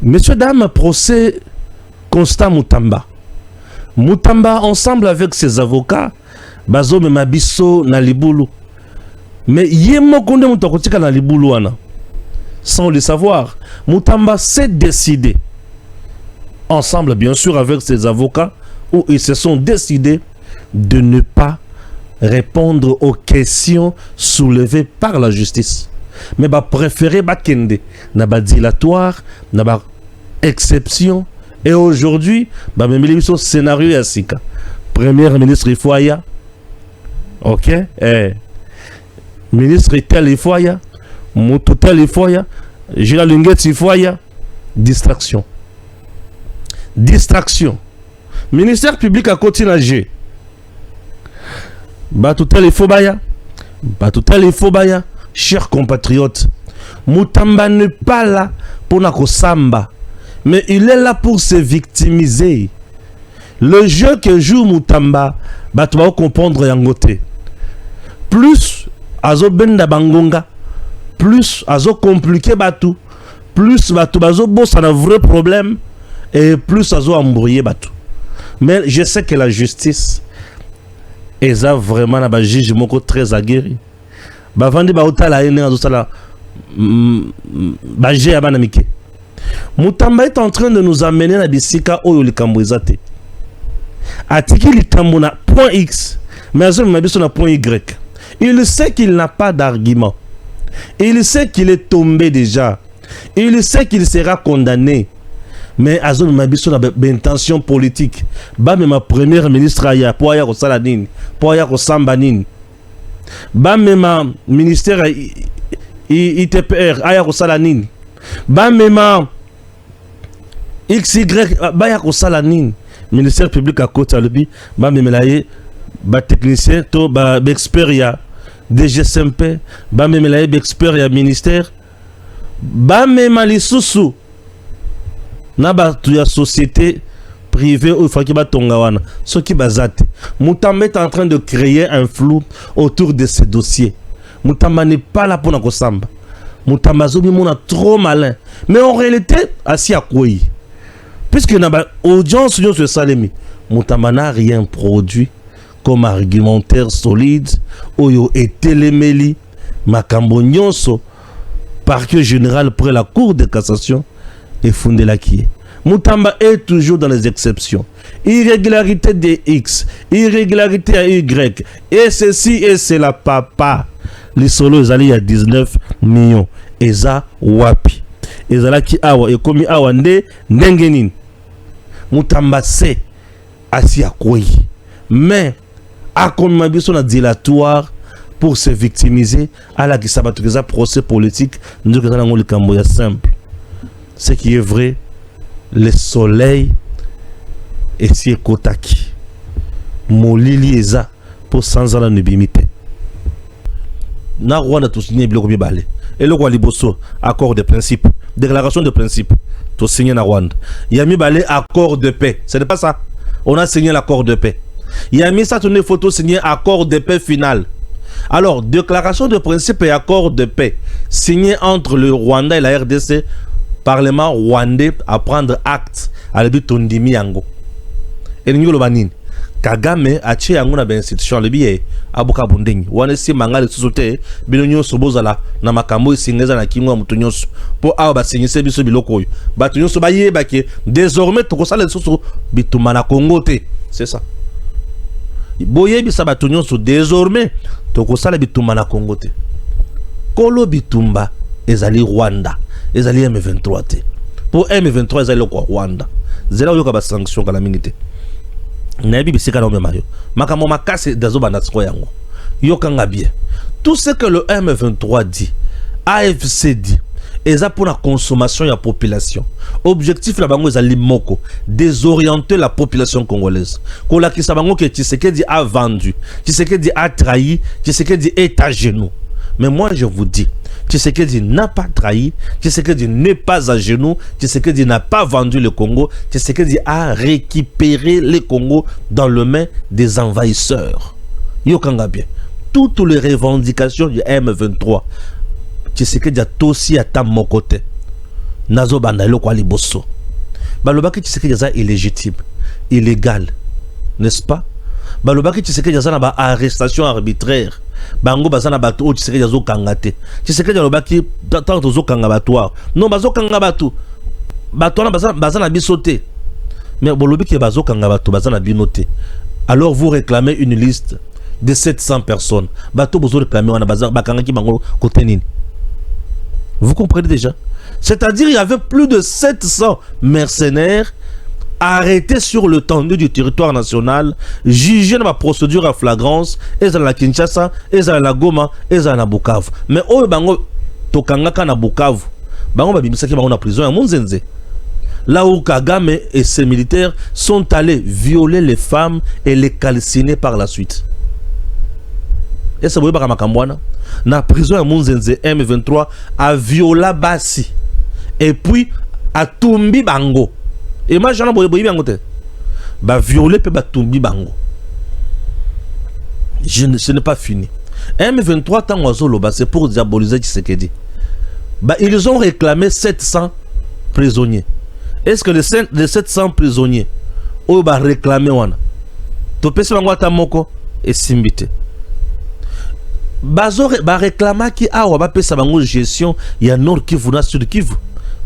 Messieurs, dames, procès Constant Mutamba. Mutamba, ensemble avec ses avocats, bazo me mabiso na libulu. Mais yemo konde mutakotika na libulu wana. Sans le savoir, Mutamba s'est décidé, ensemble bien sûr avec ses avocats, où ils se sont décidés de ne pas répondre aux questions soulevées par la justice. Mais bah préférer bah kende, na ba dilatoire, na ba exception. Et aujourd'hui, bah même les scénario yasika. Premier ministre Ifoya, ok, ministre tel Ifoya, Moutou tel Ifoya, Gila Lunget Ifoya, distraction. Distraction. Ministère public à côté G. Batoutel Ifobaya, Batoutel Ifobaya, chers compatriotes, Mutamba n'est pas là pour Nako Samba, mais il est là pour se victimiser. Le jeu que joue Mutamba, tu vas comprendre Yangote. Plus Azo Benda Bangonga, plus Azo compliqué Batou, plus Bazo boss a un vrai problème, et plus Azo embrouillé Batou. Mais je sais que la justice, ils ont vraiment un jugement très aguerri. Bavandi Baouta la haine, Mutamba est en train de nous amener à Bissika Oyo Likambouizate. Atiki Likambona point X, mais Azom Mabiso na point Y. Il sait qu'il n'a pas d'argument. Il sait qu'il est tombé déjà. Il sait qu'il sera condamné. Mais Azon Mabiso na intention politique. Ba me ma première ministre aya pour aya ko saladine, pour aya ko sambanine. Ba me ma ministère ITPR aya ko salanine. Ba me ma XY ba ya ko salanine. Ministère public à côté albi, ba me melaye ba technicien to ba expert ya DGSMP, ba me melaye ba expert ya ministère. Ba me ma lisusu Naba la société privée ou faut qu'il va tongawana ce qui bazate. Mutamba est en train de créer un flou autour de ces dossiers. Mutamba n'est pas là pour nakosamba. Mutamba zobi mona trop malin. Mais en réalité assis à quoi? Puisque naba audience sur Salemi, Mutamba n'a rien produit comme argumentaire solide. Oyo et téléméli makambo nyonso parquet général près la cour de cassation. Et fondé la qui est. Mutamba est toujours dans les exceptions. Irrégularité des X, irrégularité à Y, et ceci et c'est la papa. Les solos allaient à 19 millions. Et ça, wapi. Et ça là qui awa, et comme awa nde, nengenin. Mutamba c'est assis à quoi. Mais, à comme ma biso na dilatoire pour se victimiser, à la qui s'abattre procès politique, nous avons le camboya simple. Ce qui est vrai, le soleil est si kotaki. Molili eza pour 100 ans la nubimité. Na Rwanda tout signé biloko bibale. Et le roi liboso accord de principe, déclaration de principe, tout signé na Rwanda. Il y a mis balé accord de paix. Ce n'est pas ça. On a signé l'accord de paix. Il y a mis ça tourné photo signé accord de paix final. Alors, déclaration de principe et accord de paix signé entre le Rwanda et la RDC. Parlement rwandais à prendre acte à l'ébut tondimi yango. Et nous le Kagame a tué yango na institution le billet abuka bunding. Wane si mangale société bilonyo sobozala na makambo singeza na kingo mutunyoso po awa ba signise biso biloko yo. Batunyoso ba yebake désormais to kosala soso bituma na Congo te. C'est ça. Boye bisa batunyoso désormais to kosala bituma na Congo te. Kolo bitumba ezali Rwanda. Les alliés M23 te. Pour M23 les alliés quoi Rwanda. Zela yoka ba sanction kala mingite. Na bibi sika na mayo. Makamo makase dazo banatsko yango. Yoka ngabie. Tout ce que le M23 dit, AFC dit, et ça pour la consommation de la population. Objectif la bango ezali moko, désorienter la population congolaise. Kola ki sabango que Tshisekedi a vendu, Tshisekedi a trahi, Tshisekedi est à genoux. Mais moi je vous dis, Tshisekedi n'a pas trahi, Tshisekedi n'est pas à genoux, Tshisekedi n'a pas vendu le Congo, Tshisekedi a récupéré le Congo dans les mains des envahisseurs. Yokanga bien. Toutes les revendications du M23, Tshisekedi a aussi à ta mon côté. nazo banda eloko ali bosso balobaki Tshisekedi aza illégitime illégal, n'est-ce pas? Balobaki Tshisekedi aza na ba arrestation arbitraire bango bazana bato o Tshisekedi azo kanga te Tshisekedi alobaki tant tozo kanga bato non bazo kanga bato bato na bazana biso te mais bolobiki bazo kanga bato bazana bino te. Alors vous réclamez une liste de 700 personnes bato bozo réclamer wana bakanga ki bango côté nini? Vous comprenez déjà? C'est-à-dire il y avait plus de 700 mercenaires arrêtés sur le tendu du territoire national, jugés dans la procédure à flagrance, et dans la Kinshasa, et dans la Goma, et dans la Bukavu. Mais oh bango tokangaka na Bukavu, bango babimisaki bango na prison à Munzenze. Là où Kagame et ses militaires sont allés violer les femmes et les calciner par la suite. Et ça vous makamboana na prison à Munzenze M23 a violé Bassi et puis a tumbi bango. Et moi j'en ai boyi bango te. Ba violé pe ba tumbi bango. Ce n'est pas fini. M23 tant oiseau c'est pour diaboliser Tshisekedi. Bah ils ont réclamé 700 prisonniers. Est-ce que les 700 prisonniers ont réclamé wana? Topesi bango ata moko et simbite. Bazo ba réclama ki awa ba pesa bango gestion ya Nord Kivu na Sud Kivu.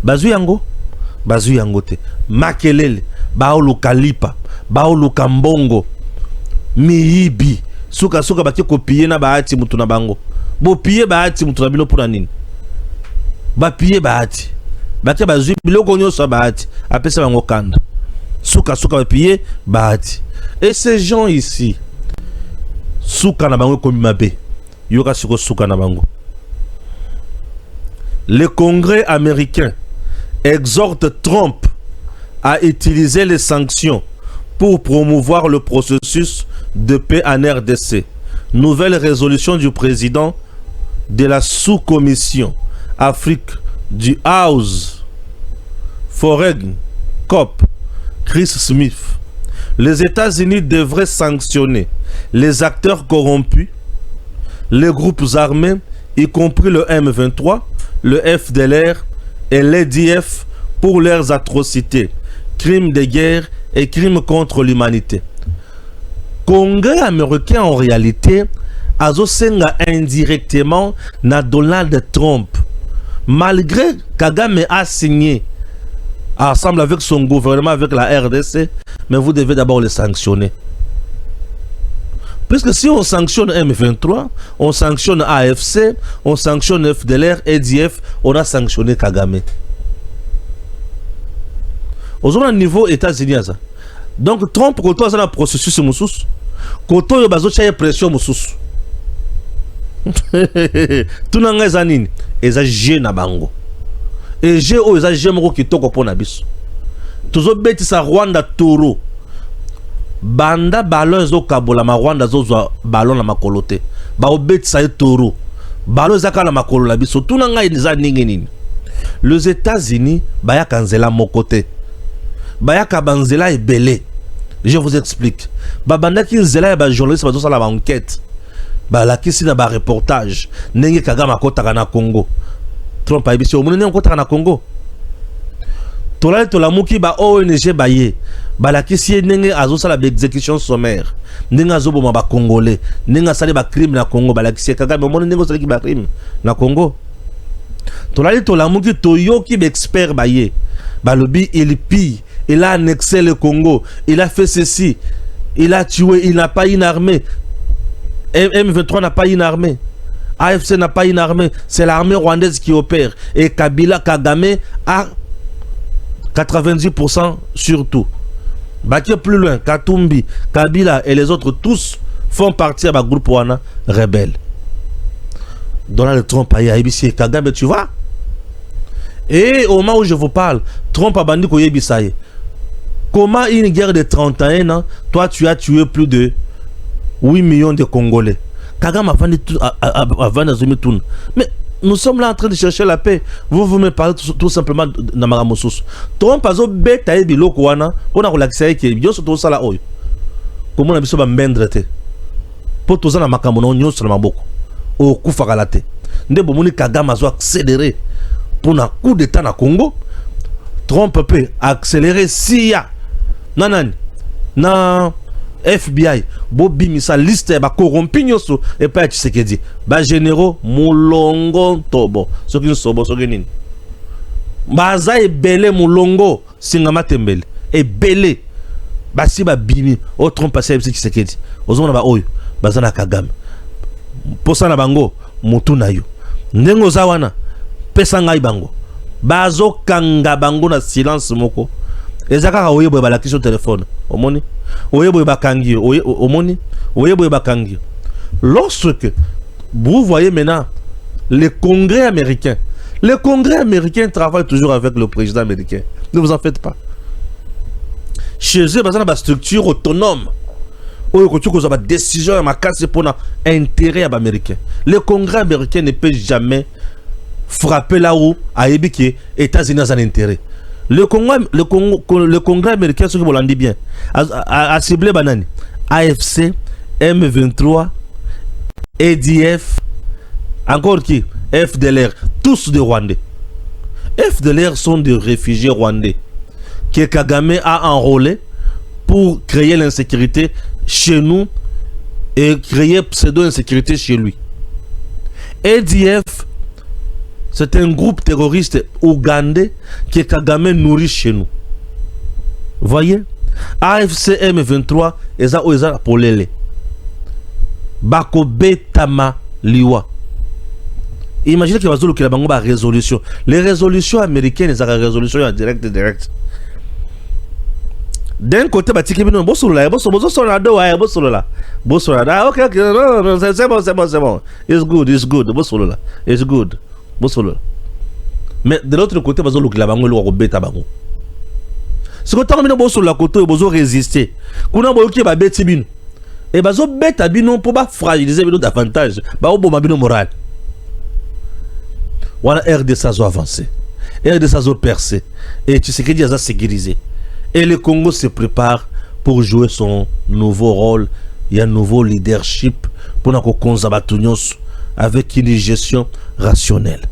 Bazu yango te. Makelele, baolo kalipa, baolo kambongo, miyibi, suka baki kopiye na baati mutu na bango. Bo piye baati mutu na bino puna nini? Ba piye baati. Baki bazu biloko nyoso baati, apesa bango kanda. Suka ba piye baati. Et ces gens ici, suka na bango komi mabe. Yoka siko suka na bango. Le Congrès américain exhorte Trump à utiliser les sanctions pour promouvoir le processus de paix en RDC. Nouvelle résolution du président de la sous-commission Afrique du House Foreign COP, Chris Smith. Les États-Unis devraient sanctionner les acteurs corrompus, les groupes armés, y compris le M23, le FDLR et l'EDF pour leurs atrocités, crimes de guerre et crimes contre l'humanité. Congrès américain en réalité a indirectement na Donald Trump. Malgré Kagame a signé ensemble avec son gouvernement, avec la RDC, mais vous devez d'abord les sanctionner. Puisque si on sanctionne M23, on sanctionne AFC, on sanctionne FDLR, EDF, on a sanctionné Kagame. Au niveau États-Unis, donc Trump, quand on a un processus, quand on a une pression, tout le monde est jeune à Bango. Et j'ai jeune qui toko pour Nabis. Tous les bêtises à Rwanda Toro. Banda ballon zo kabola ma Rwanda zo ballon na makolote. Ba obeti sa Toro. Ballon zaka na makolola biso. Tout le monde est nini. Les États-Unis, baya kanzela mokote. Baya kabanzela est belé. Je vous explique. Babanda ki nzela ba journaliste ba zo sala ba enquête. Ba la kisi na ba reportage. Nenge Kagame kotaka na Congo. Trump a ebisi omoni nenge kotaka na Congo. Tolale tolamuki ba ONG baye. Ba la kisi nenge azo sala ba exécution sommaire. Nenge azo boma ba Congolais. Nenge sala ba crime na Congo. Ba la kisi Kagame omoni nenge sala ki ba crime na Congo. Tolale tolamuki toyoki ba expert baye. Ba lobi il pille. Il a annexé le Congo. Il a fait ceci. Il a tué. Il n'a pas une armée. M23 n'a pas une armée. AFC n'a pas une armée. C'est l'armée rwandaise qui opère. Et Kabila, Kagame a 90% surtout. Baki plus loin, Katumbi, Kabila et les autres, tous font partie d'un groupe wana rebelle. Donald Trump a yébissé Kagame, tu vois. Et au moment où je vous parle, Trump a banni ko yébissaye. Comment une guerre de 31 ans, toi tu as tué plus de 8 millions de Congolais. Kagame avant de tout. Mais nous sommes là en train de chercher la paix. Vous me parlez tout simplement de Namaramosous. Trump a zo beta ebilo kwana pona ko lakisa yeke bioso to sala oyo. Comment na biso ba mbendrete. Po to zana makambo no nyoso na maboko. O kufa kalate. Nde bomoni Kagame azo accélérer pour un coup d'état na Congo Trump peut accélérer SIA. Nanani. Na FBI. Bobi misa liste ba corrompi nyoso et pas Tshisekedi. Ba généraux mulongo tobo. Soki sobo soki nini. Baza ebele mulongo singama tembele. Ebele. Basi ba bimi o Trump passé Tshisekedi. Ozomona ba oyo baza na Kagame. Posa na bango mutu na yo. Ndengo za wana pesa ngai bango. Bazo kanga bango na silence moko. Ezaka oyebo balaki sur téléphone. Omoni. Oyebo bakangi. Omoni. Oyebo bakangi. Lorsque vous voyez maintenant le Congrès américain. Le Congrès américain travaille toujours avec le président américain. Ne vous en faites pas. Chez eux, il y a une structure autonome. Il y a une décision pour l'intérêt américain. Le Congrès américain ne peut jamais frapper là où les États-Unis ont un intérêt. Le Congrès américain, ce que vous l'en dites bien, a ciblé Banani, AFC, M23, EDF, encore qui FDLR, tous des Rwandais. FDLR sont des réfugiés rwandais que Kagame a enrôlés pour créer l'insécurité chez nous et créer pseudo-insécurité chez lui. EDF, c'est un groupe terroriste ougandais que Kagame nourrit chez nous. Voyez? AFC M23, Eza Polele. Bako Betama Liwa. Imaginez qu'il y a une résolution. Les résolutions américaines, les résolutions en direct. D'un côté, ok, c'est bon. It's good. Mais de l'autre côté, il y a ce que tu as mis la côté, il faut résister. Quand on a des bino, et bazo beta bino pour fragiliser bino davantage. Ba obo bino moral. Voilà RDC a avancé. RDC a percé. Et tu sais que Dieu a sécurisé. Et le Congo se prépare pour jouer son nouveau rôle. Il y a un nouveau leadership pour nous conserver avec une gestion rationnelle.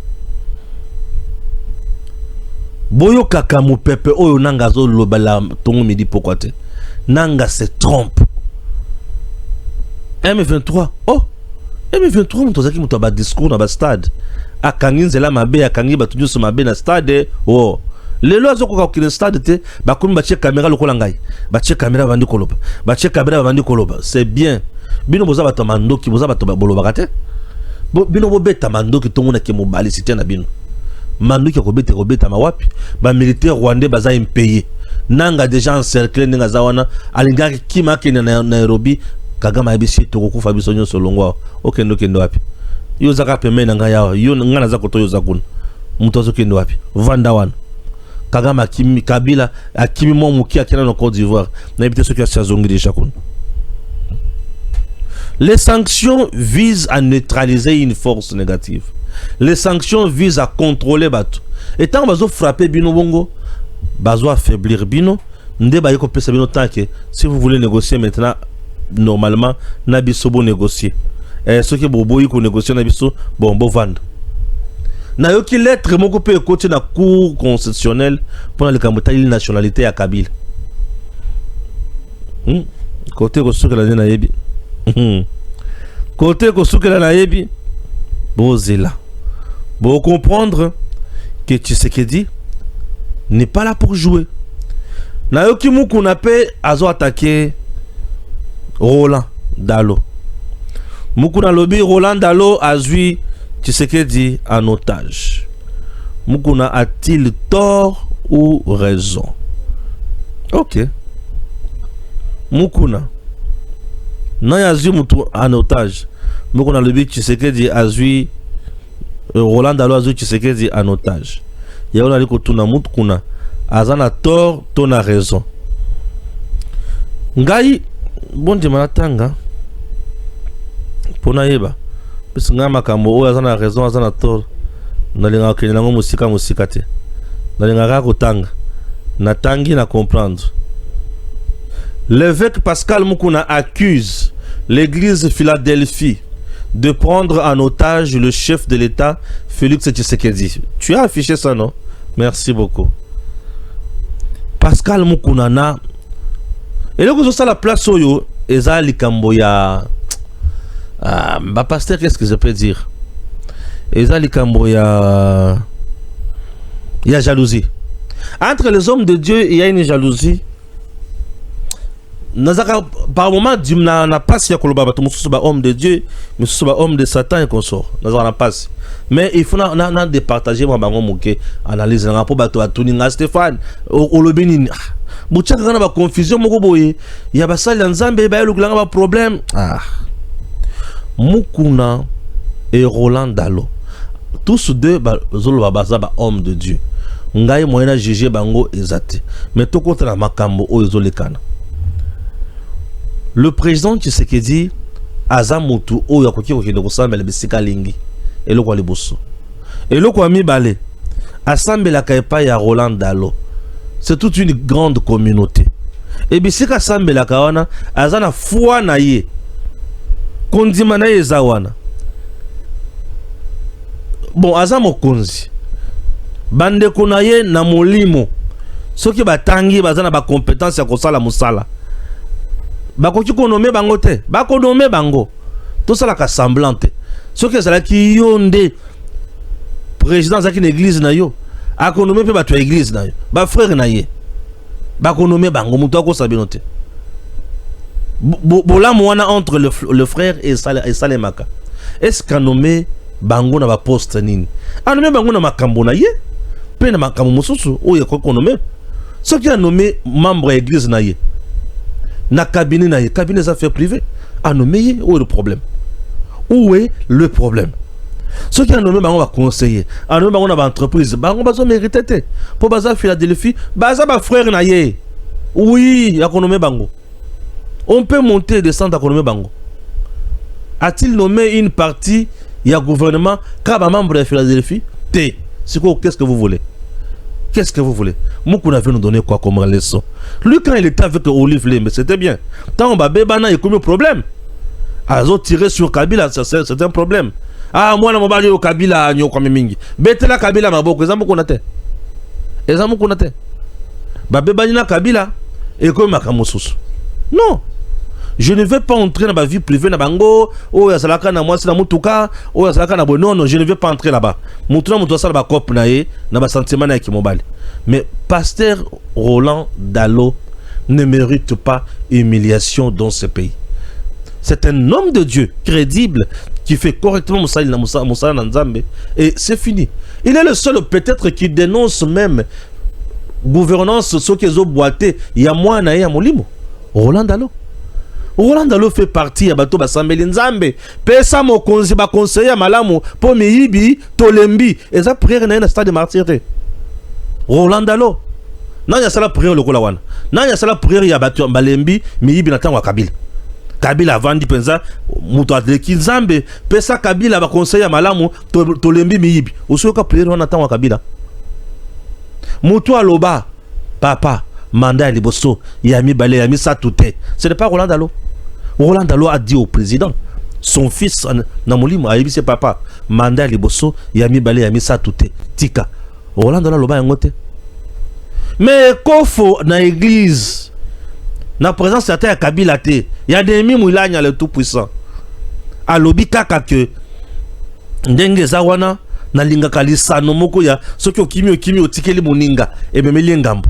Boyo kakamu pepe oyo nanga zo lobala tongo midi pourquoi te nanga se trompe. M23 oh M23 mutozaki muto ba discours na ba stade akangi nzela mabe akangi batunyo so mabe na stade oh lelo azoko ka kile stade te bakumi batie caméra lokola ngai batie caméra bandi koloba batie caméra bandi koloba c'est bien bino boza bato mandoki boza bato boloba kate bino bo beta mandoki tongo na ke mobali site na bino mandoki ko beta mawapi ba militaire rwandais baza impayé nanga déjà encerclé ninga zawana alingaki kima ke na Nairobi Kagame abisi to kufa biso nyonso longwa okendo kendo wapi yo zaka pembe na ngaya yo ngana zako to yo zakuna mutozo kendo wapi vanda wana Kagame akimi Kabila akimi mo muki akena na Côte d'Ivoire na ebite soki asazongi déjà kuna. Les sanctions visent à neutraliser une force négative. Les sanctions visent à contrôler bato. Et tant bazo frapper bino bongo, bazo affaiblir bino, nde ba yeko pesa bino tant que si vous voulez négocier maintenant normalement na biso bo négocier. Ce qui bobo yiko négocier na biso bon vendre. Na yoki lettre moko pe côté na cour constitutionnelle pour le kamotali nationalité à Kabila. Côté ko soka la na yebi. Côté ko soka la na yebi. Bozela. Bon comprendre que Tshisekedi n'est pas là pour jouer. Na yoki muku na pe azo attaquer Roland Dalo. Muku na lobby Roland Dalo a zui Tshisekedi en otage. Mukuna a-t-il tort ou raison? Ok. Mukuna. Non, il y a Mutu en otage. Mukuna le but Tshisekedi a zui Roland Dalo a zui Tshisekedi en otage. Il y a un tuna Mukuna. Azana tort, ton a raison. Ngai, bon dimanatanga. Pona yeba. Parce que makambo oyo azana raison azana tort nalinga kenela ngo musika te nalinga kotanga natangi na comprendre. L'évêque Pascal Mukuna accuse l'église Philadelphie de prendre en otage le chef de l'État Félix Tshisekedi. Tu as affiché ça, non? Merci beaucoup. Pascal Mukunana et là que ça la place oyo eza likambo ya pasteur, qu'est-ce que je peux dire, eza likambo ya jalousie entre les hommes de Dieu. Il y a une jalousie nazaka par moment na passe ya koloba bato mususu ba homme de Dieu mususu ba homme de Satan et consort nazaka na passe, mais il faut na départager moi bango moke analyse na po bato batuni nga Stéphane olobini buchaka kana ba confusion moko boye ya basali ya Nzambe ba yelukanga ba problème. Mukuna et Roland Dalo tous deux zolo baza ba homme de Dieu ngai moyena juger bango ezate, mais to contre na makambo o ezolekana. Le président Tshisekedi azamutu oyo akoki kokende kosambela bisika lingi eloko liboso eloko amibale asambelaka epai ya Roland Dalo. C'est toute une grande communauté et bisika asambelaka wana aza na foi na ye kondima na ye eza wana. Bon aza mokonzi bandeko na ye na molimo soki batangi baza na bakompetence ya kosala mosala bakoki konome bango te bakonome bango tosalaka semblante soki ezalaki yo nde président azalaki na église na yo akonome mpe bato ya église na yo bafrère na ye bakonome bango moto akosabino te. Bolamu wana entre le frère et salemaka est-ce qu'anome bango na baposte nini anome bango na makambo na ye mpe na makambo mosusu oyo ekokonome soki anome membre ya église na ye na cabinet na ye cabinet des affaires privées a nommé où est le problème, où est le problème. Ceux qui ont nommé bango va conseiller a nommé bango na ba entreprise bango bazo mérité pour baza Philadelphie baza ba frère na ye oui ya nommé bango on peut monter et descendre à nommé bango. A-t-il nommé une partie ya gouvernement ka ba membre de Philadelphie te c'est quoi, qu'est-ce que vous voulez? Qu'est-ce que vous voulez? Mukuna veut nous donner quoi comme leçon? Lui, quand il était avec Olive Lembe, c'était bien. Tant on va bébana, il y a combien de problèmes? Azo tirer sur Kabila, c'est un problème. Ah, moi, je vais au Kabila, nyo comme mingi. Betela Kabila, ma boko, ezambu konate. Ezambu konate. Ba bébana Kabila, et comme makamusus. Non. Je ne vais pas entrer dans ma vie privée na bango, oh ya salaka na moi c'est na mutuka, oh ya salaka na non non, je ne vais pas entrer là-bas. Mutuna mutu sala ba cop na ye, na ba sentiment na kimobali. Mais pasteur Roland Dalo ne mérite pas humiliation dans ce pays. C'est un homme de Dieu crédible qui fait correctement Moussa Nzambe et c'est fini. Il est le seul peut-être qui dénonce même gouvernance ce qui est boité, il y a moi na ya molimo. Roland Dalo. Roland Dalo fait partie ya bato basambeli Nzambe. Pesa mokonzi ba conseiller malamu po miyibi tolembi. Eza prière na stade de martyr. Roland Dalo. Na ya sala prière lokola wana. Na ya sala prière ya bato balembi miyibi na tango Kabila. Kabila avandi penza muto atleki Nzambe. Pesa Kabila ba conseiller malamu tolembi miyibi. Usoka prière wana tango Kabila. Muto aloba papa mandat liboso yami balé yami satouté. Ce n'est pas Roland Dalo. Roland Dalo a dit au président, son fils Namolimo a dit c'est papa mandat liboso yami balé yami satouté. Tika. Roland Dalo loba yangote. Mais kofo na église na présence de ta Kabila te. Il y a des mimouilanya le tout puissant. A lobi kaka que ndenge zawana na linga kalisa no moko ya soki okimi otikeli moninga e memeli ngambo.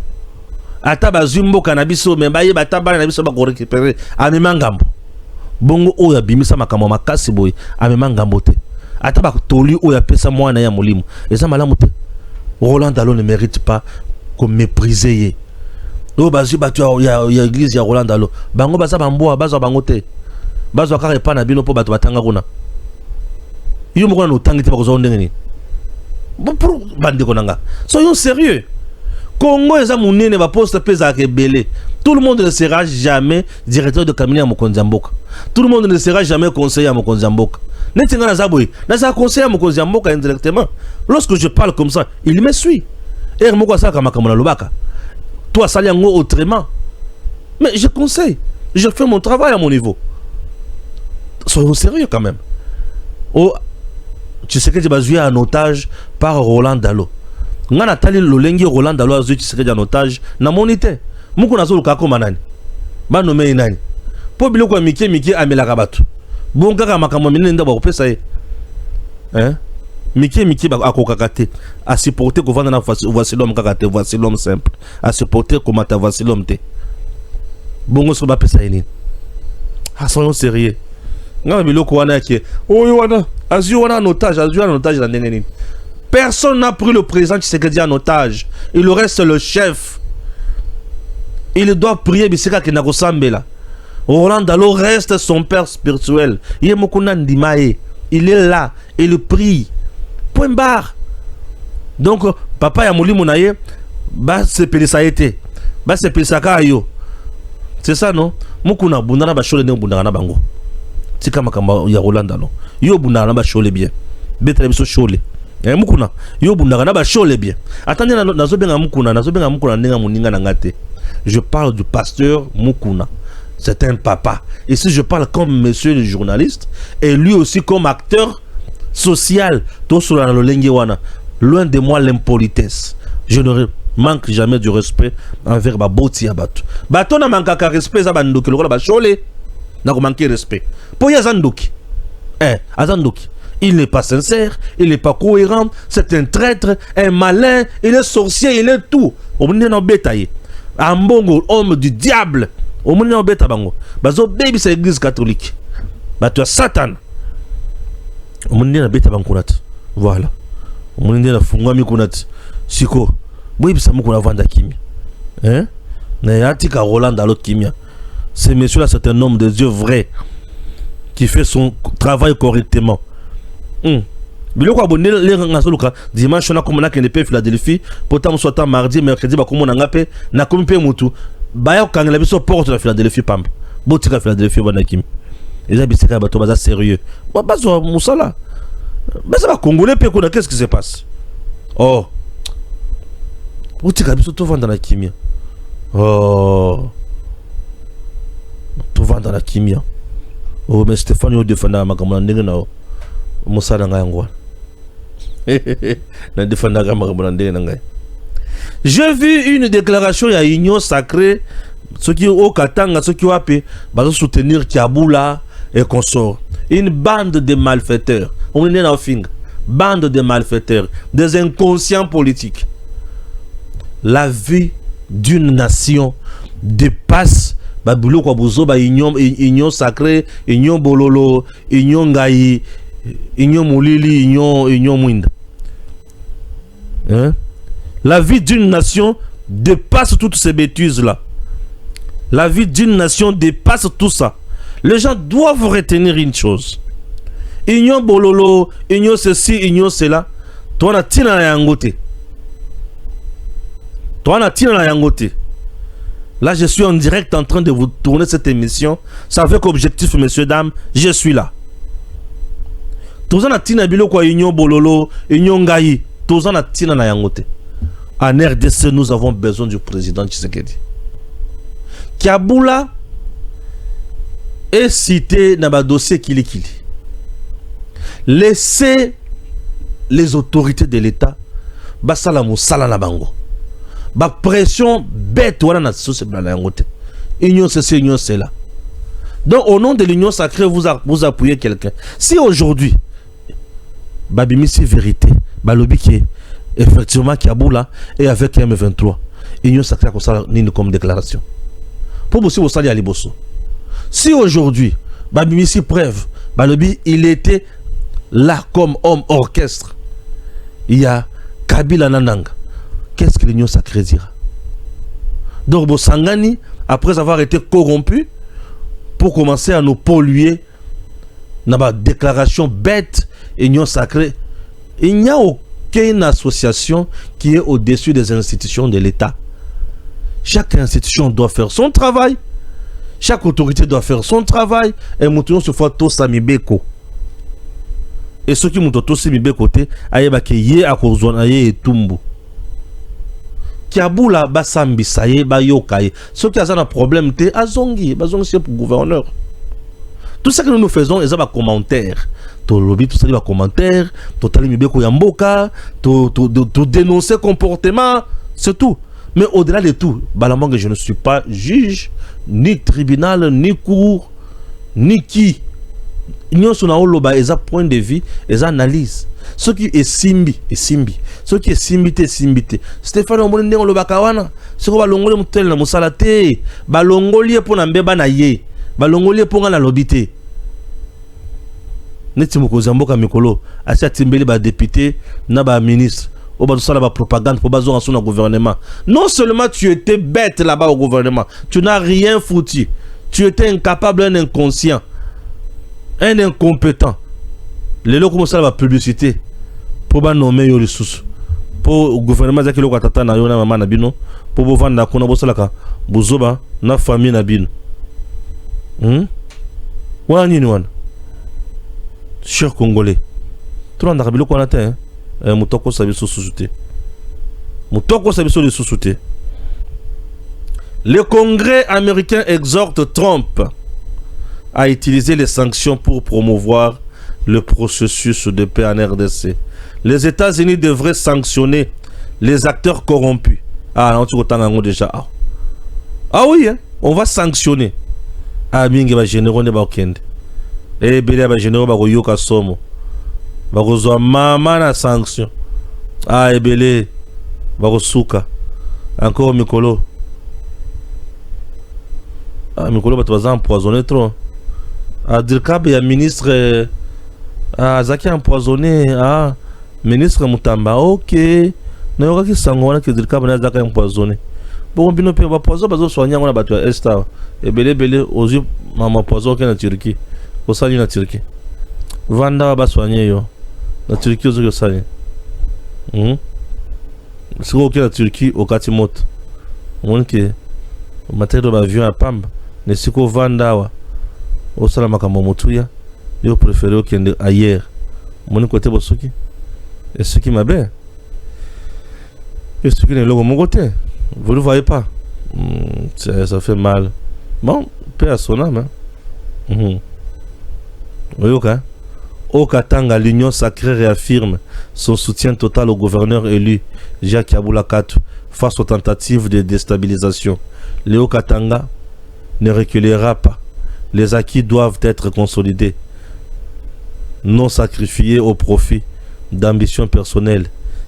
Ata bazumbo kanabiso memba ye bataba na biso ba ko récupérer amema ngambo. Bongo oya bimisa makambo makasi boy amema ngambo te. Ata ba toli oya pesa mwana ya molimo. Eza malamu te. Roland Dalo ne mérite pas qu'on méprise ye. Do bazu batu ya église ya Roland Dalo. Bango baza bamboa baza bango te. Bazo kare pa na bino po batu batanga kuna. Yo moko na otangi te ba ko zo ndenge ni. Pour bande konanga. Soyons sérieux. Congo est amounene va poste pesa rebelle. Tout le monde ne sera jamais directeur de cabinet à Mokonzamboka. Tout le monde ne sera jamais conseiller à Mokonzamboka. Netinga na zaboy, na za conseiller à Mokonzamboka indirectement. Lorsque je parle comme ça, il me suit. Et moko sa kama kama na lobaka. Toi saliango autrement. Mais je conseille, je fais mon travail à mon niveau. Soyons sérieux quand même. Oh, tu sais que tu vas jouer en otage par Roland Dalo. nga natali lolengi Roland Dalo azo Tshisekedi en otage na monité muku nazo lukako manani ba nomé nani po biloko mike amelaka bato bon kaka makambo minene nda ba kopesa ye mike ba akokaka te a supporter ko vanda na voici l'homme kaka te voici l'homme simple a supporter ko mata voici l'homme te bongo so ba pesa ye nini soyons sérieux nga biloko wana ke oyo wana azui wana en otage na ndenge nini. Personne n'a pris le président Tshisekedi en otage. Il reste le chef. Il doit prier Biseka Kenako Sambela. Roland Dalo reste son père spirituel. Il est là. Il prie. Point barre. Donc, papa Yamouli Mounaye, se pelisa été. Se pelisa kayo. C'est ça, non? Mukuna Bundana Bachole ne Bundana Bango. Tika Makamba ya Roland Dalo. Yo Bundana Bachole bien. Betrebiso Chole. Mukuna yo bundaka na ba chole bien. Attendez nazobenga mukuna ndenga muninga na ngate. Je parle du pasteur Mukuna. C'est un papa. Ici je parle comme monsieur le journaliste et lui aussi comme acteur social. Tout sur le lenge wana. Loin de moi l'impolitesse. Je ne manque jamais du respect envers ba boti ya bato. Bato na mankaka respect za bandoki lokola ba chole. Na ko manquer respect. Po ya zandoki. Azandoki. Il n'est pas sincère, il n'est pas cohérent, c'est un traître, un malin, il est sorcier, il est tout. Au monde n'a bétaillé. Un bon homme du diable. Au monde n'a bétaillé bango. Bazo baby c'est l'église catholique. Bah tu as Satan. Au monde n'a bétaillé bango nat. Voilà. Au monde n'a fungami kunat. Siko. Boy bisa mukuna vanda kimia. Na yatika Roland Dalo kimia. Ce monsieur là c'est un homme de Dieu vrai qui fait son travail correctement. Biloko abonné les ngazoluka dimanche on a comme on a que ne Philadelphie pourtant soit mardi mercredi ba komo na pe na komi pe mutu ba ya kangela biso porte de Philadelphie pamba botika Philadelphie bana kim eza bisika bato baza sérieux ba zo musala ba ça va congolais pe ko qu'est-ce qui se passe oh botika biso to vanda na kimia oh to vanda na kimia oh mais Stéphane yo defanda makamana ndenge na Moussala Ngayangwa. J'ai vu une déclaration à Union Sacrée, ceux qui au Katanga, ceux qui ont appelé, soutenir Kiaboula et consorts. Une bande de malfaiteurs. On est dans le bande de malfaiteurs, des inconscients politiques. La vie d'une nation dépasse Babulo Kwabuzo, Union Sacrée, Union Bololo, Union Ngaï. Union Moulili, Union Mwinda. La vie d'une nation dépasse toutes ces bêtises-là. La vie d'une nation dépasse tout ça. Les gens doivent retenir une chose. Union Bololo, Union ceci, Union cela. Toi, na tina na yangote. Toi, na tina na yangote. Là, je suis en direct en train de vous tourner cette émission. Ça avec objectif, messieurs, dames, je suis là. Tous en tina bilo kwa Union Bololo, Union Ngaï, tous en tina na yangote. En RDC, nous avons besoin du président Tshisekedi. Kiaboula est cité dans le dossier Kilikili. Laissez les autorités de l'État basala musala na bango. Ba pression bête wana na société na yangote. Union c'est union c'est là. Donc au nom de l'union sacrée vous appuyez quelqu'un. Si aujourd'hui Babimisi vérité, balobi qui effectivement Kiaboula et avec M23, union sacrée comme ça comme déclaration. Pour aussi au sali à Liboso. Si aujourd'hui Babimisi preuve, balobi il était là comme homme orchestre. Il y a Kabila Nananga. Qu'est-ce que l'union sacrée dira? Donc Bosangani, après avoir été corrompu, pour commencer à nous polluer, dans ma déclaration bête, union sacrée, il n'y a aucune association qui est au-dessus des institutions de l'État. Chaque institution doit faire son travail. Chaque autorité doit faire son travail. Et nous se fait tous à Mibeko. Et ceux qui m'ont tous mis côté, aïe à Kozouana et Tumbu. Kiaboula basambi saye ba yokaye. Ceux qui ont un problème te azongi, bazongi c'est pour gouverneur. Tout ça que nous faisons, ils ont des commentaires. Tu lobby, tout ça, des commentaires. Tu as mis beaucoup yamboka. Tu dénoncer comportement. C'est tout. Mais au-delà de tout, Balamang, je ne suis pas juge, ni tribunal, ni cour, ni qui. Nous sommes là, ils ont point de vue, ils analyse. Ce qui est simbi, est simbi. Ce qui est simbité, simbité. Stéphane, on dit on le bakawana. Ce qui est balongoli mutel na musalate. Balongoli pour na mbeba na ye. Balongoli pour na lobité. Neti mukozambo ka mikolo. Asia timbeli ba député, na ba ministre. Au bas de ça, la propagande pour baser en gouvernement. Non seulement tu étais bête là-bas au gouvernement, tu n'as rien foutu. Tu étais incapable, un inconscient, un incompétent. Les gens commencent à la publicité pour nommer les ressources. Pour le gouvernement, il y a des gens qui ont maman nabino pour vous vendre la kona bosalaka buzoba na famille nabino. Wani ni wana. Cher Congolais. Tout le monde a bilo ko na te. Mutoko sabiso sous-souté. Mutoko sabiso de sous-souté. Le Congrès américain exhorte Trump à utiliser les sanctions pour promouvoir le processus de paix en RDC. Les États-Unis devraient sanctionner les acteurs corrompus. Ah, non, tu entends déjà. Ah oui, hein? On va sanctionner. Ah, mingi ba généraux ne ba okende. Eh, belé ba généraux ba yoka somo. Ba kozwa mama na sanction. Ah, ebele ba kosuka. Encore mikolo. Ah, mikolo ba toza empoisonné trop. Ah, Dirkab ya ministre Zaki empoisonné. Ah, ministre Mutamba. OK. Na yoka ki sango wana ki Dirkab na Zaki empoisonné. Bon bino pe ba poison bazo soigner ngona batu ya Esta. Ebele ozu mama poison ke na Turquie. Osali na Turquie. Vanda ba soigner yo. Na Turquie ozu osali. Siko ke na Turquie okati moto. Monke matero ba avion a Pamba. Ne siko vanda wa. Osala makambo motuya. Yo préféré okende ailleurs. Moni côté bosoki. Et ce qui m'a bien. Et ce qui n'est pas mon côté. Vous ne le voyez pas. Ça fait mal. Bon, paix à son âme. Oui, ok. Au Katanga, l'Union sacrée réaffirme son soutien total au gouverneur élu Jacques Aboula Katou face aux tentatives de déstabilisation. Léo Katanga ne reculera pas. Les acquis doivent être consolidés, non sacrifiés au profit d'ambitions personnelles.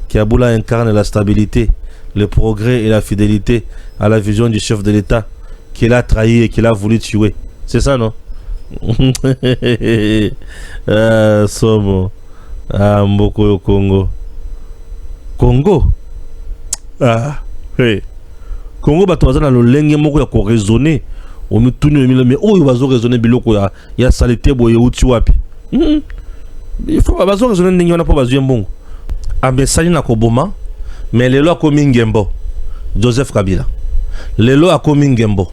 Kaboula incarne la stabilité, le progrès et la fidélité à la vision du chef de l'État qu'il a trahi et qu'il a voulu tuer. C'est ça, non? Somo. Mboko yo Congo. Congo? Ah, hey. Congo bato baza na lolenge moko ya ko raisonner. O mituni o milome oyo bazo raisonner biloko ya saleté boye uti wapi. Il faut bazo raisonner ndenge wana po bazo mbongo. Ambesali na koboma. Mais lelo akomi ngembo Joseph Kabila, lelo akomi ngembo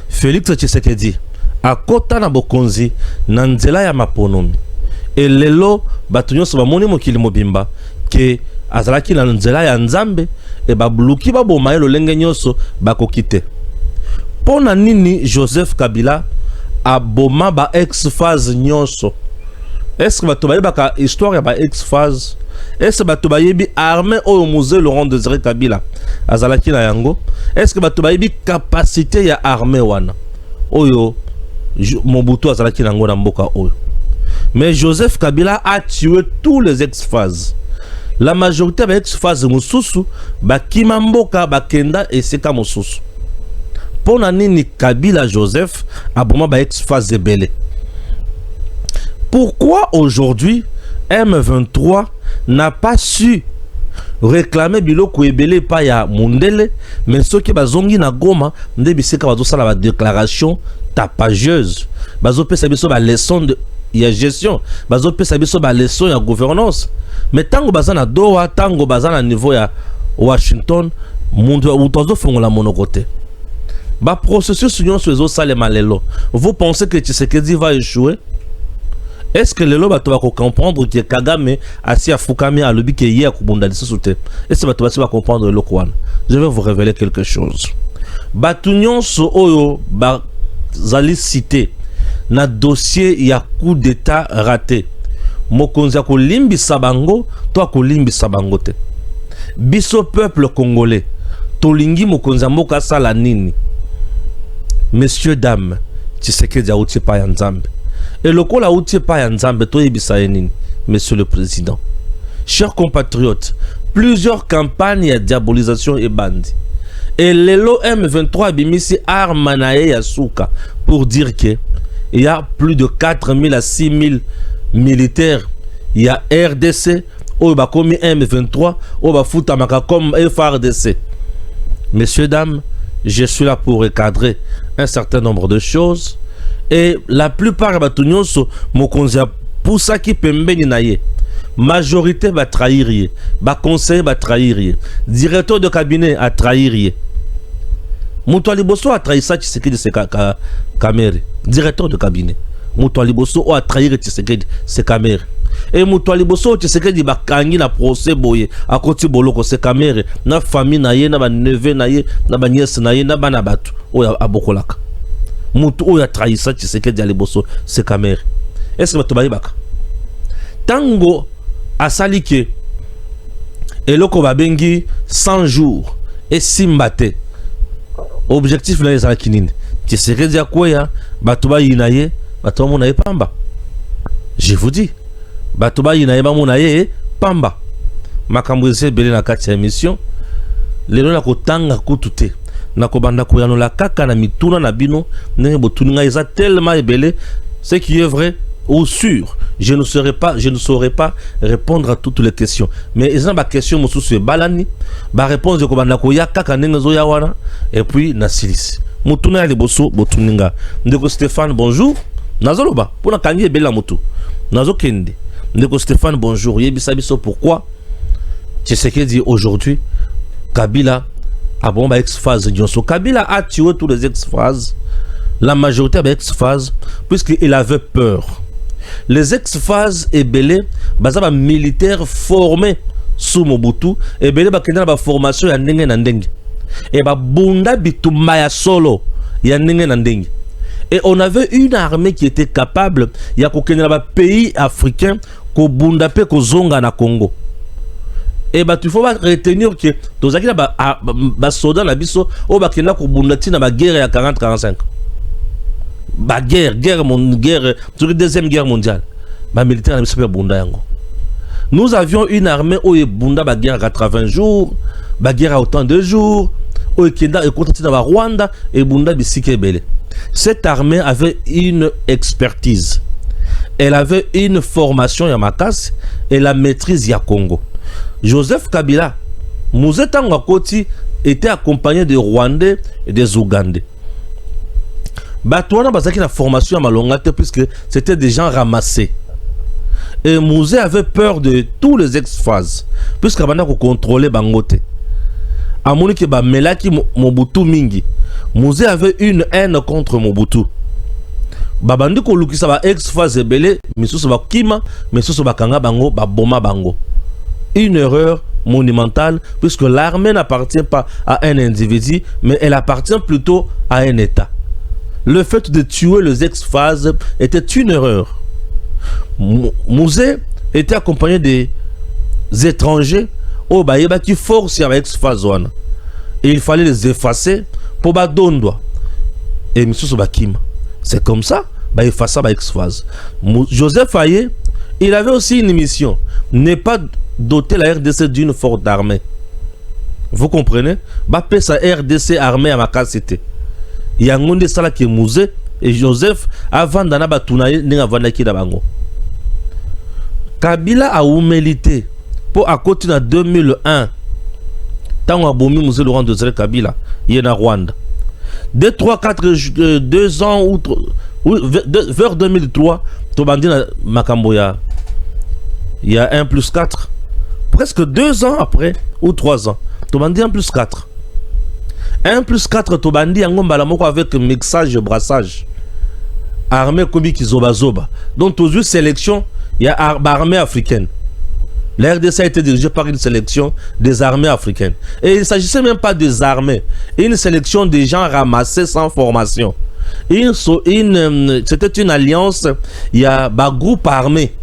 Félix Tshisekedi akota na bokonzi na nzela ya maponomi. Et lelo bato nyonso bamoni mokili mobimba ke azalaki na nzela ya nzambe e babluki baboma ye lolenge nyonso bakokite. Pona nini Joseph Kabila aboma ba ex-phase nyonso? Est-ce que bato bayebaka histoire ya ba ex-phase? Est-ce que bato bayebi armée au musée Laurent Désiré Kabila azalaki na yango? Est-ce que bato bayebi capacité ya armée wana oyo Mobutu azalaki nango na mboka oyo? Mais Joseph Kabila a tué tous les ex-phases. La majorité des ex-phases mususu bakima mboka bakenda eseka mususu. Pona nini Kabila Joseph aboma ba ex-phase ebele? Pourquoi aujourd'hui M23 n'a pas su réclamer biloko ebele pa ya Mundele, mais ceux qui bazongi na Goma nde biseka bazo sala ba déclaration tapageuse, bazo pesa biso ba leçon de ya gestion, bazo pesa biso ba leçon ya gouvernance. Mais tango bazana Doha, tango bazana niveau ya Washington, mundu utozo fongola monokote. Ba processus union sur sale malelo. Vous pensez que Tshisekedi va échouer? Est-ce que les lois va comprendre que Kagame assis à Fukami à l'obi qui est hier Kubunda de Soute? Est-ce que va comprendre le Kwan? Je vais vous révéler quelque chose. Batunion so oyo bazali cité na dossier ya coup d'état raté mokonzi akolimbisa bango to akolimbisa bango te. Biso peuple congolais tolingi mokonzi mboka sala nini? Messieurs dames, Tshisekedi auti pa ya nzambe. Et lokola auti pa ya nzambe to yebisa nini? Monsieur le président, chers compatriotes, plusieurs campagnes de diabolisation et bandi. Et l'élo M23 bimisi arme nae ya souka pour dire que il y a plus de 4000 à 6000 militaires. Il y a RDC, ou bakomi M23, ou bafutamaka comme FRDC. Messieurs, dames, je suis là pour recadrer un certain nombre de choses. Et la plupart de so mokonzi pour ça qui pembeni naye. Majorité va trahir, va conseiller va trahir, directeur de cabinet a trahir. Moutouali Bosso a trahi ça Tshisekedi c'est Kamere, directeur de cabinet. Moutouali Bosso a trahi Tshisekedi c'est Kamere. Et Moutouali Bosso Tshisekedi ba kangi na procès boye a koti boloko c'est Kamere, na famille na ye na ba neveu na ye na ba nièce na ye na ba na batu oya abokolaka. Moutou oya trahi ça Tshisekedi ali Bosso c'est Kamere. Est-ce que bato bayibaka? Tango asali ke eloko babengi 100 jours et simbate objectif na ezala kinini Tshisekedi akoya bato bayinaye bato mona ye pamba. Je vous dis bato bayinaye ba mona ye pamba makambo ese belé na kati ya émission lelo na kotanga kutute na kobanda koyanola kaka na mituna na bino ndenge botuninga eza tellement ebelé ce qui est vrai ou sûr, je ne saurais pas répondre à toutes les questions. Mais ils ont des questions mosusu balani, ba réponse de kobanda ko ya kaka nenzo ya wana et puis na silis. Mutuna ya liboso botuninga. Ndeko Stéphane bonjour. Nazoloba pona kangi bela mutu. Nazo kende. Ndeko Stéphane bonjour. Yebisa biso pourquoi Tshisekedi aujourd'hui Kabila a bon ba ex-phase Nyonso. Kabila a tué tous les ex-phases. La majorité avait ex-phase puisqu'il avait peur. Les ex-phases et belé, bazaba militaires formés sous Mobutu et belé bakenda ba formation ya ndenge na ndenge. Et ba bunda bitumba ya solo ya ndenge na ndenge. Et on avait une armée qui était capable ya kokenda ba pays africains ko bunda pe ko zonga na Congo. Et bah tu faut pas retenir que tozaki na ba soda na biso o bakenda ko bunda tina ba guerre ya 40-45. Ba guerre, deuxième guerre mondiale. Ba militaire na bunda yango. Nous avions une armée où il bunda ba guerre à 80 jours, ba guerre à autant de jours, où il kenda et contacté dans Rwanda et bunda bisike belé. Cette armée avait une expertise. Elle avait une formation Yamakas et la maîtrise ya Congo. Joseph Kabila, Mouzé Tangakoti était accompagné des Rwandais et des Ougandais. Batouana bazaki na formation à Malongate puisque c'était des gens ramassés. Et Mouzé avait peur de tous les ex-phases puisque abanda ko contrôler bangote. Amoni ke ba melaki Mobutu mingi. Mouzé avait une haine contre Mobutu. Babandi ko lukisa ba ex-phase ebele, misusu ba kima, misusu ba kanga bango, ba boma bango. Une erreur monumentale puisque l'armée n'appartient pas à un individu mais elle appartient plutôt à un État. Le fait de tuer les ex-phases était une erreur. Mouzé était accompagné des étrangers au Bayeba qui force avec ex-phase. Et il fallait les effacer pour Badondwa. Et M. Sobakim. C'est comme ça, bah effacer avec ex-phase. Joseph Aye, il avait aussi une mission. Ne pas doter la RDC d'une forte armée. Vous comprenez? Bah sa RDC armée à ma capacité. Yangonde sala ki Mouzé et Joseph avant d'ana batunaye n'enga vandaki da bango. Kabila a humilité pour à côté de 2001 tant abomi Mouzé Laurent de Kabila yena Rwanda. 2 ans ou vers 2003 to bandi na makambo ya 1+4 presque 2 ans après ou 3 ans to bandi 1+4. 1+4 tobandi yango mbala moko avec mixage brassage armée kobi kizoba zoba donc toujours sélection il y a armée africaine. La RDC a été dirigée par une sélection des armées africaines et il ne s'agissait même pas des armées, une sélection des gens ramassés sans formation C'était une alliance, il y a un groupe armé,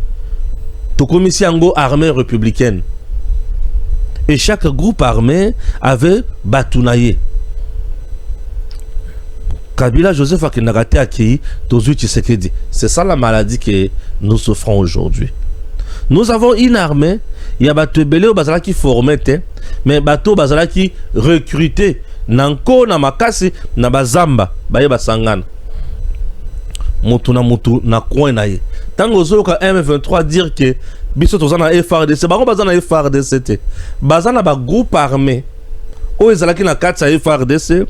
tout comme ici en armée républicaine. Et chaque groupe armé avait Batounaye. Kabila Joseph Akinagate Aki, Tozu Tshisekedi. C'est ça la maladie que nous souffrons aujourd'hui. Nous avons une armée, il y a Batouebele au Bazala qui formait, mais Batou Bazala qui recrutait. Nanko na makasi na bazamba baye basangana. Mutu na coin na ye. Tango zoka M23 dire que biso tozana FRDC, bango bazana FRDC te. Bazana ba groupe armé. O ezalaki na katsa FRDC.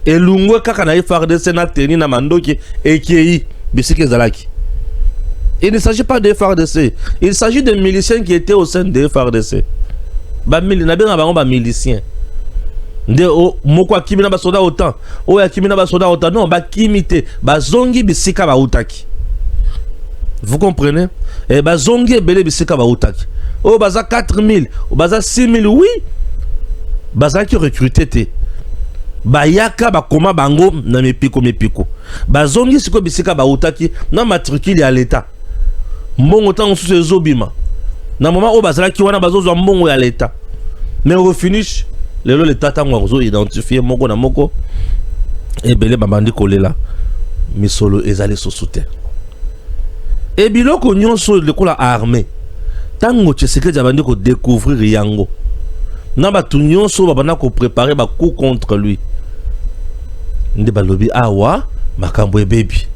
Elungwe kaka na FRDC na teni na mandoki EKI bisiki ezalaki. Il ne s'agit pas de FRDC. Il s'agit de miliciens qui étaient au sein de FRDC. Ba miliciens. Nde moko akimina ba soda autant o akimina ba soda autant non ba kimite ba zongi bisika ba utaki. Vous comprenez? Et ba zongi belé bisika ba utaki. O baza 4000 o baza 6000 oui. Baza qui recruté te. Ba yaka ba koma bango na mepiko. Ba zongi siko bisika ba utaki na matricule ya l'état. Mbongo tango sous ces obima. Na moment o baza ki wana bazo zo mbongo ya l'état. Mais au finish le tata ngwazo identifié moko na moko et belé babandi kolela misolo ezali sosute et biloko nyonso le kola armée tango Tshisekedi abandi ko découvrir yango na batu nyonso babana ko préparer ba coup contre lui nde balobi awa makambo ebebi.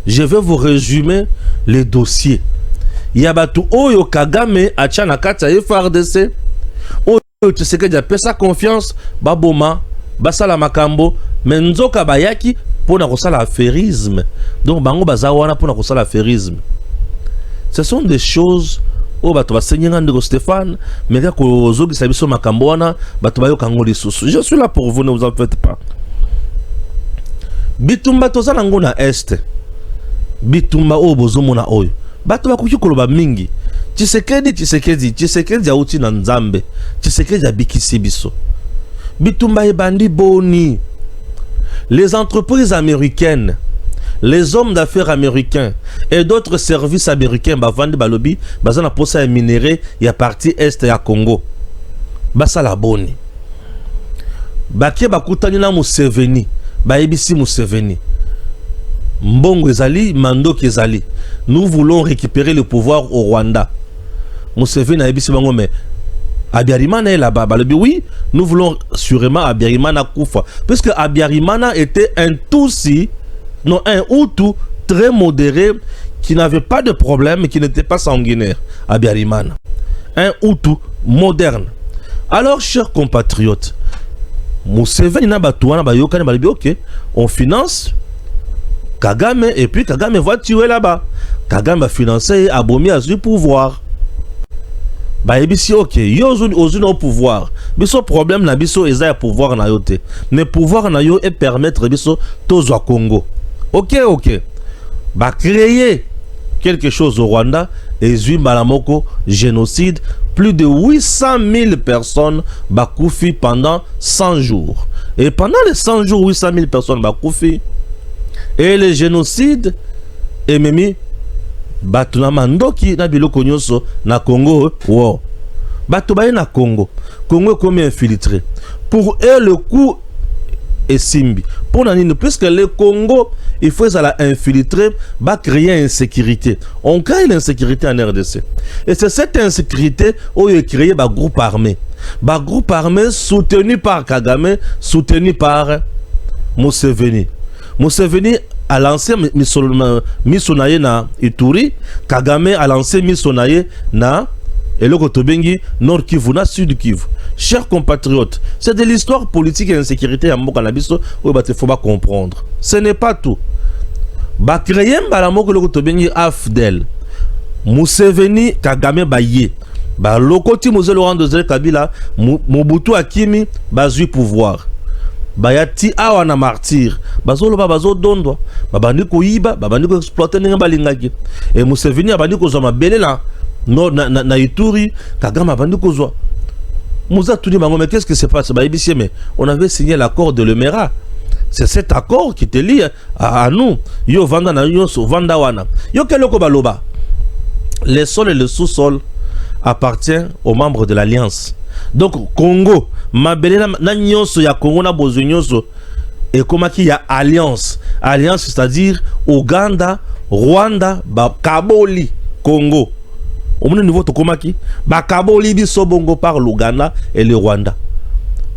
Je vais vous résumer les dossiers. Il y a batu oyo Kagame acha na kati ya FRDC tu sais que j'ai fait sa confiance, baboma, basala makambo, mais nzoka bayaki pour na kosala affairisme. Donc bango bazawana pour na kosala affairisme. Ce sont des choses oh bato basenyenga ndeko Stéphane, mais ka kozogi sabiso makambo wana bato bayo kango lisusu. Je suis là pour vous, ne vous en faites pas. Bitumba tozana ngo na est. Bitumba o bozomona oyo. Bato bakoki koloba mingi. Tshisekedi ya uti na Nzambe. Tshisekedi ya bikisi biso. Bitumba ebandi boni. Les entreprises américaines, les hommes d'affaires américains et d'autres services américains bavandi balobi bazana posa ya minéré ya partie est ya Congo. Basala boni. Bakie bakutani na Museveni, baebisi Museveni. Mbongo ezali, mandoki ezali. Nous voulons récupérer le pouvoir au Rwanda. Museveni a ebisi bango mais Abiyarimana est là-bas. Oui, nous voulons sûrement Abiyarimana Koufa. Puisque Abiyarimana était un Tutsi, non un Hutu très modéré, qui n'avait pas de problème, qui n'était pas sanguinaire. Abiyarimana. Un Hutu moderne. Alors, chers compatriotes, Museveni na batouana ba yokane ba ok, on finance Kagame et puis Kagame va tuer là-bas. Kagame va financer Abomi à du pouvoir. Bah ebisi ok, yo ozuna au pouvoir. Biso problème na biso eza pouvoir na yote. Mais pouvoir na yo et permettre biso tozo Congo. Ok. Bah créer quelque chose au Rwanda et zui malamoko génocide. Plus de 800 000 personnes bakoufi pendant 100 jours. Et pendant les 100 jours, 800 000 personnes bakoufi. Et le génocide est mimi batuna mandoki na biloko nyonso na Congo. Wow. Bato baye na Congo. Congo est comme infiltré. Pour eux, le coup est simbi. Pour nanine, puisque le Congo, il faut ça infiltrer, va créer insécurité. On crée l'insécurité en RDC. Et c'est cette insécurité où il a créé un groupe armé. Un groupe armé soutenu par Kagame, soutenu par Museveni. Museveni a lancé Misonaye na Ituri, Kagame a lancé Misonaye na Elokotobengi, Nord Kivu, na Sud Kivu. Chers compatriotes, c'est de l'histoire politique et insécurité à Mokanabiso où il faut comprendre. Ce n'est pas tout. Ba créer Balamoko Elokotobengi Afdel, Museveni, Kagame Baye, ba Lokoti Mose Laurent de Kabila, Mobutu Akimi, Bazui pouvoir. Bayati awa na martyr bazolo bazo dondwa babandi ko yiba babandi ko exploiter ninga balingaki et Museveni abandi ko zoma belela no na Ituri Kagame abandi ko zwa muza tuni bango mais qu'est-ce qui se passe ba ibisi mais on avait signé l'accord de Lemera C'est cet accord qui te lie à nous. Yo vanda na yo so vanda wana. Yo keloko baloba. Les sols et le sous-sol appartiennent aux membres de l'Alliance. Donc Congo, mabele na nyonso ya Congo na bozo nyonso et comment qu'il y a alliance. Alliance c'est-à-dire Ouganda, Rwanda, Kaboli, Congo. Au niveau de Komaki, Kaboli biso bongo par l'Ouganda et le Rwanda.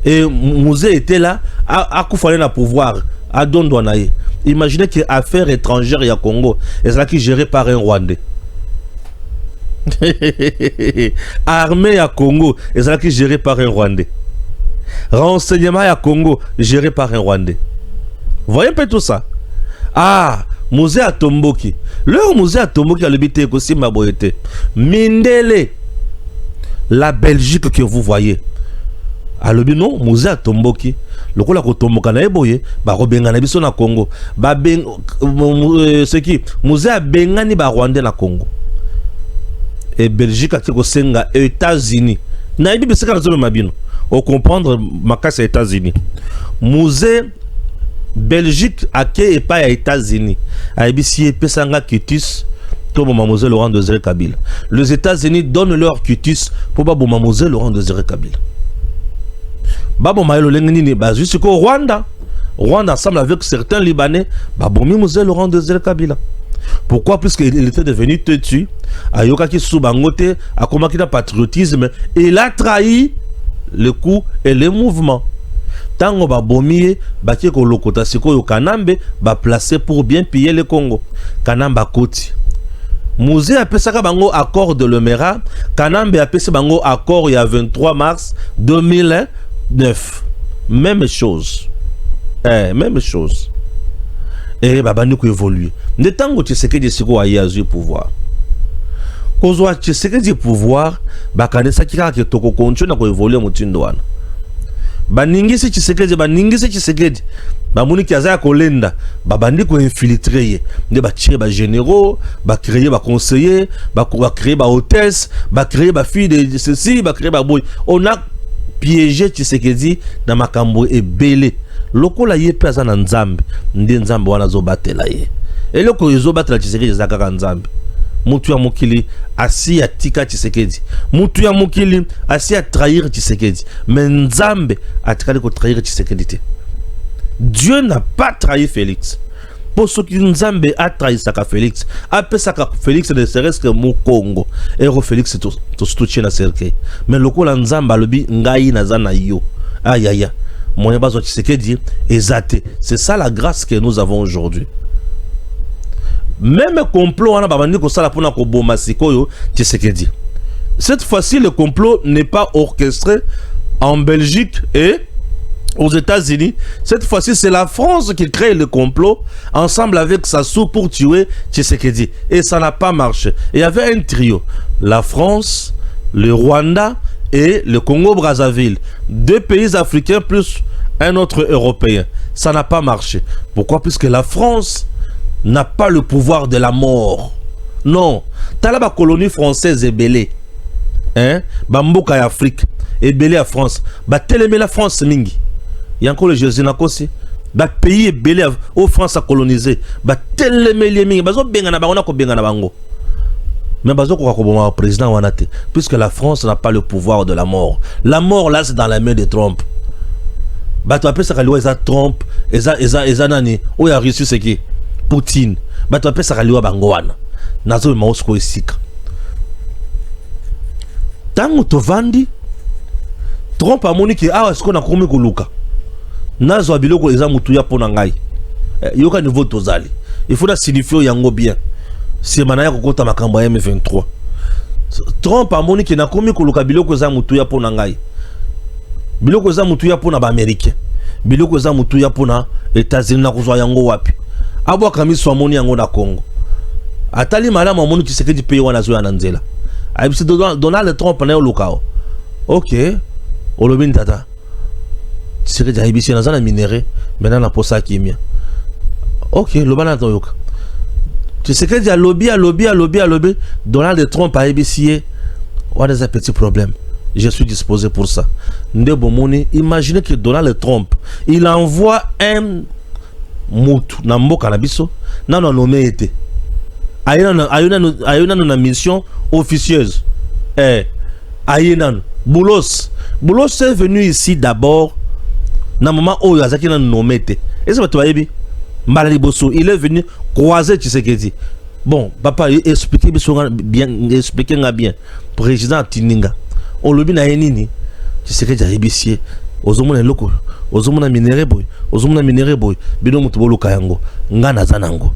Et Musée était là, à Koufalé na pouvoir, à Dondouanaye. Imaginez que affaires étrangères il y a Congo, et ça qui est géré par un Rwandais. Armée à Congo, et ça qui est géré par un Rwandais. Renseignement à Congo, géré par un Rwandais. Vous voyez un peu tout ça? Ah, Musée à Tomboki. Le musée à Tomboki a le bité aussi ma boyete. Mindele, la Belgique que vous voyez. Alors non, musée à Tomboki. Le coup la Tomboka na eboye, ba robenga na biso na Congo. Ba ben ce qui musée à Bengani ba Rwandais na Congo. Et Belgique a tiko senga États-Unis. Na ibi bisika zo mabino. Au comprendre makasa États-Unis. Musée Belgique a et pas aux États-Unis. A ibi pesanga kitus pour Mademoiselle Laurent Désiré Kabila. Les États-Unis donnent leur kitus pour Mademoiselle Laurent Désiré Kabila. Babo Maëlo Lengini ba jusqu'au Rwanda. Rwanda ensemble avec certains Libanais, Babomi Mademoiselle Laurent Désiré Kabila. Pourquoi? Puisqu'il était devenu têtu, Ayoka qui sous-bangote, a combattu le patriotisme, et il a trahi le coup et le mouvement. Tango ba bomiye, ba ki ko lokota siko yo Kanambe, ba placé pour bien piller le Congo. Kanamba koti. Musée a pesaka bango accord de l'Omera, Kanambe a pesé bango accord il y a 23 mars 2009. Même chose. Même chose. Et babandi ko évoluer. Ne tango Tshisekedi siko ayazu pouvoir. Kozwa Tshisekedi pouvoir, ba kanesa kika ke toko koncho na ko évoluer mutindo wana. Baningisi Tshisekedi bamuni kiaza kolenda babandi ko infiltrer ye nde ba tirer ba généraux ba créer ba conseillers ba créer ba hôtesse ba créer ba fille de ceci ba créer ba boy. On a piégé Tshisekedi na makambo ebele lokola ye pe aza na nzambe nde nzambe wana zo batela ye eloko yo zo batela Tshisekedi zakaka nzambe. Mutu ya mukili asi ya tika Tshisekedi. Mutu ya mukili asi ya trahir Tshisekedi. Mais Nzambe a tika ko trahir Tshisekedi. Dieu n'a pas trahi Félix. Pour ce qui Nzambe a trahi Saka Félix. Après Saka Félix ne serait-ce que mon Congo. Et Félix to soutien na cercle. Mais le ko la Nzambe alobi ngai nazana yo. Aïe aïe. Moyen bazo Tshisekedi ezate. C'est ça la grâce que nous avons aujourd'hui. Même complot on a babandi ko sala pona ko boma sikoyo Tshisekedi. Cette fois-ci le complot n'est pas orchestré en Belgique et aux États-Unis. Cette fois-ci c'est la France qui crée le complot ensemble avec Sassou pour tuer Tshisekedi et ça n'a pas marché. Il y avait un trio, la France, le Rwanda et le Congo-Brazzaville, deux pays africains plus un autre européen. Ça n'a pas marché. Pourquoi? Puisque la France n'a pas le pouvoir de la mort. Non. T'as la colonie française est belée. Hein? Bamboka ya Afrique. Et belée à France. Ba télémé la France mingi. Il y a encore le Jésus Nakosi. Ba pays est belé au France a colonisé. Ba télémé les mingi. Bazo bengana ba on a ko bengana bango. Mais bazo ko ko président wanate. Puisque la France n'a pas le pouvoir de la mort. La mort là c'est dans la main de Trump. Ba tu appelles ça kaliwa eza Trump, eza nani. Ou ya Russie c'est qui? Poutine. Bato apesa kaliwa bangoana. Nazo mausko esika. Tango tovandi Trump amoni ki awa siko na komi kuluka. Nazo abiloko eza mutuya pona ngai. Yoka niveau tozali. Il faut la signifier yango bien. C'est manaya kokota makambo ya M23. Trump amoni ki na komi kuluka biloko eza mutuya pona ngai. Biloko eza mutuya pona ba Américain. Biloko eza mutuya pona États-Unis na kozwa yango wapi. Abo kami swamoni yango na Congo. Atali malama amoni Tshisekedi pays wana zo ya nzela. Ayibisi Donald Trump na lokao. OK. Olobini tata. Tshisekedi ayibisi na zana minéré, maintenant na posa kimia. OK, lobana toyoka. Tshisekedi a lobby. Donald Trump ayibisi what is a petit problème. Je suis disposé pour ça. Ndebo moni, imaginez que Donald Trump, il envoie un mutu na mboka na biso nano nommé été ayona na mission officieuse ayena Boulos est venu ici d'abord na moment où Yazaki na nommé été et ça tu vois Mbala Bosso il est venu croiser Tshisekedi. Bon papa expliquer bien président Tininga on lobi na yenini Tshisekedi a ébicié ozomona loko ozomona minéré boy bino mutu boluka yango nga naza nango